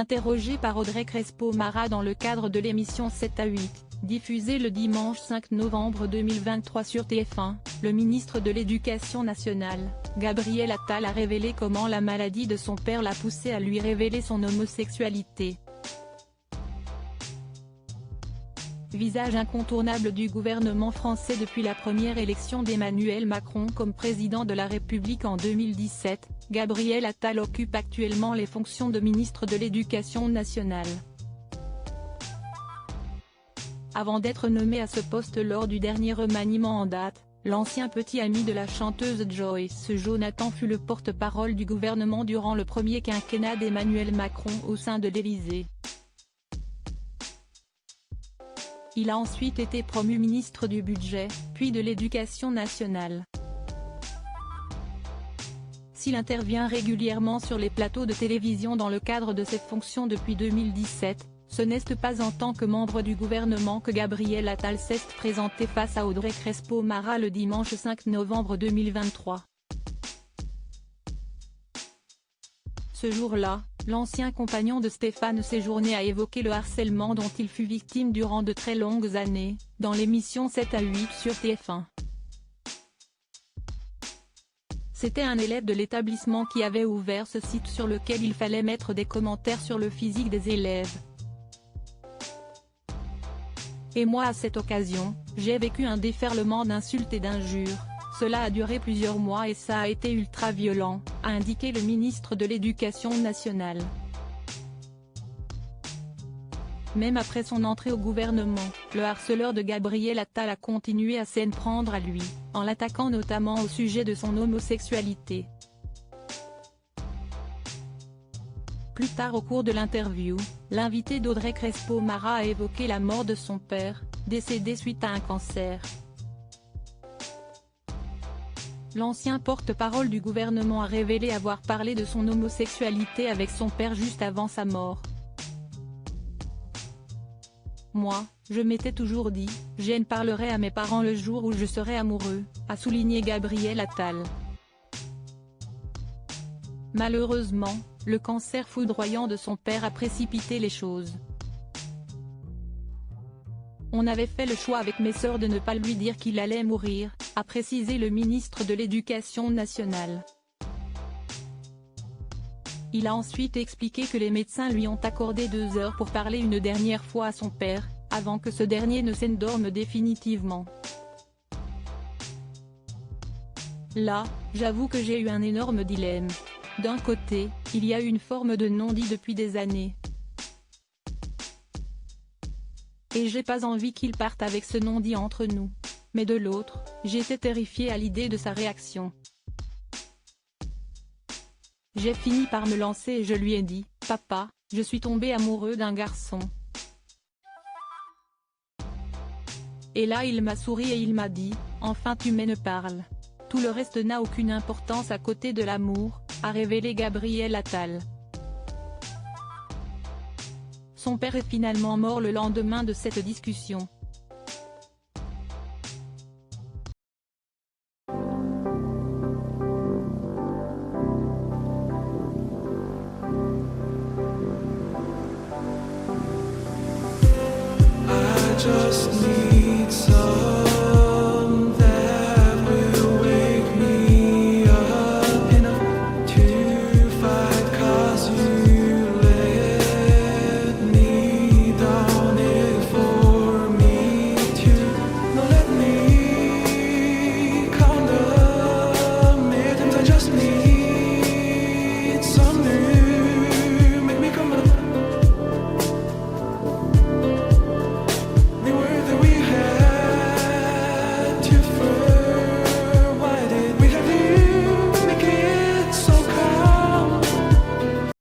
Interrogé par Audrey Crespo-Mara dans le cadre de l'émission 7 à 8, diffusée le dimanche 5 novembre 2023 sur TF1, le ministre de l'Éducation nationale, Gabriel Attal a révélé comment la maladie de son père l'a poussé à lui révéler son homosexualité. Visage incontournable du gouvernement français depuis la première élection d'Emmanuel Macron comme président de la République en 2017, Gabriel Attal occupe actuellement les fonctions de ministre de l'Éducation nationale. Avant d'être nommé à ce poste lors du dernier remaniement en date, l'ancien petit ami de la chanteuse Joyce Jonathan fut le porte-parole du gouvernement durant le premier quinquennat d'Emmanuel Macron au sein de l'Élysée. Il a ensuite été promu ministre du Budget, puis de l'Éducation nationale. S'il intervient régulièrement sur les plateaux de télévision dans le cadre de ses fonctions depuis 2017, ce n'est pas en tant que membre du gouvernement que Gabriel Attal s'est présenté face à Audrey Crespo-Mara le dimanche 5 novembre 2023. Ce jour-là, l'ancien compagnon de Stéphane Séjourné a évoqué le harcèlement dont il fut victime durant de très longues années, dans l'émission 7 à 8 sur TF1. C'était un élève de l'établissement qui avait ouvert ce site sur lequel il fallait mettre des commentaires sur le physique des élèves. Et moi à cette occasion, j'ai vécu un déferlement d'insultes et d'injures. Cela a duré plusieurs mois et ça a été ultra violent, a indiqué le ministre de l'Éducation nationale. Même après son entrée au gouvernement, le harceleur de Gabriel Attal a continué à s'en prendre à lui, en l'attaquant notamment au sujet de son homosexualité. Plus tard au cours de l'interview, l'invité d'Audrey Crespo-Mara a évoqué la mort de son père, décédé suite à un cancer. L'ancien porte-parole du gouvernement a révélé avoir parlé de son homosexualité avec son père juste avant sa mort. Moi, je m'étais toujours dit, j'en parlerai à mes parents le jour où je serai amoureux, a souligné Gabriel Attal. Malheureusement, le cancer foudroyant de son père a précipité les choses. On avait fait le choix avec mes sœurs de ne pas lui dire qu'il allait mourir, a précisé le ministre de l'Éducation nationale. Il a ensuite expliqué que les médecins lui ont accordé 2 heures pour parler une dernière fois à son père, avant que ce dernier ne s'endorme définitivement. Là, j'avoue que j'ai eu un énorme dilemme. D'un côté, il y a une forme de non-dit depuis des années. Et j'ai pas envie qu'il parte avec ce non-dit entre nous. Mais de l'autre, j'étais terrifiée à l'idée de sa réaction. J'ai fini par me lancer et je lui ai dit, « Papa, je suis tombée amoureux d'un garçon. » Et là il m'a souri et il m'a dit, « Enfin tu m'en parles. Tout le reste n'a aucune importance à côté de l'amour », a révélé Gabriel Attal. Son père est finalement mort le lendemain de cette discussion.